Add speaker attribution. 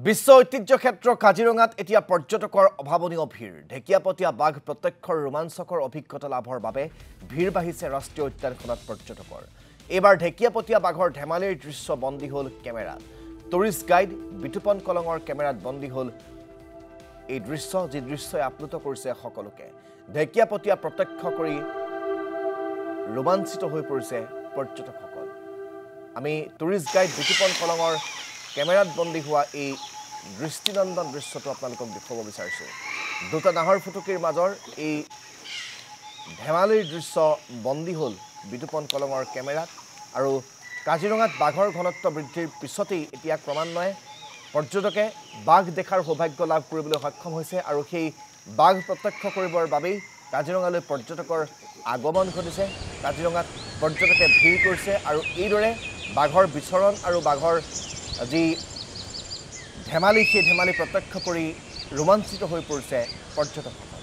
Speaker 1: বিশ্ব ঐতিহ্য ক্ষেত্ৰ কাজিৰঙাত এতিয়া পৰ্যটকৰ অভাৱনীয় ভিৰ ঢেকিয়াপতীয়া বাঘ প্ৰত্যক্ষৰ ৰোমাঞ্চকৰ অভিজ্ঞতা লাভৰ বাবে ভিৰ বাঢ়িছে ৰাষ্ট্ৰীয় উদ্যানখনত পৰ্যটকৰ এবাৰ ঢেকিয়াপতীয়া বাঘৰ ধেমালিৰ দৃশ্য বন্দী হ'ল কেমেৰাত টুৰিষ্ট গাইড বিতুপন কলঙৰ কেমেৰাত বন্দী হ'ল এই দৃশ্য যি দৃশ্যই আপ্লুত কৰিছে সকলোকে ঢেকিয়াপতীয়া প্ৰত্যক্ষ কৰি ৰোমাঞ্চিত হৈ পৰিছে পৰ্যটকসকল আমি টুৰিষ্ট গাইড বিতুপন কলঙৰ কেমেৰাত বন্দী হোৱা এই দৃষ্টিনন্দন দৃশ্যটো আপোনালোকক দেখুৱাব বিচাৰিছো দুটা নাহৰ ফুটুকিৰ মাজৰ এই ধেমালিৰ দৃশ্য বন্দী হ'ল বিতুপন কলঙৰ কেমেৰাত আৰু কাজিৰঙাত বাঘৰ ঘনত্ব বৃদ্ধিৰ পিছতেই এতিয়া ক্ৰমান্বয়ে পৰ্যটকে বাঘ দেখাৰ সৌভাগ্য লাভ কৰিবলৈ সক্ষম হৈছে আৰু সেই বাঘ প্ৰত্যক্ষ কৰিবৰ বাবেই কাজিৰঙালৈ পৰ্যটকৰ আগমন ঘটিছে কাজিৰঙাত পৰ্যটকে ভিৰ কৰিছে আৰু এইদৰে বাঘৰ বিচৰণ আৰু বাঘৰ আজি ধেমালি সেই ধেমালি প্ৰত্যক্ষ কৰি ৰোমাঞ্চিত হৈ পৰিছে পৰ্যটকসকল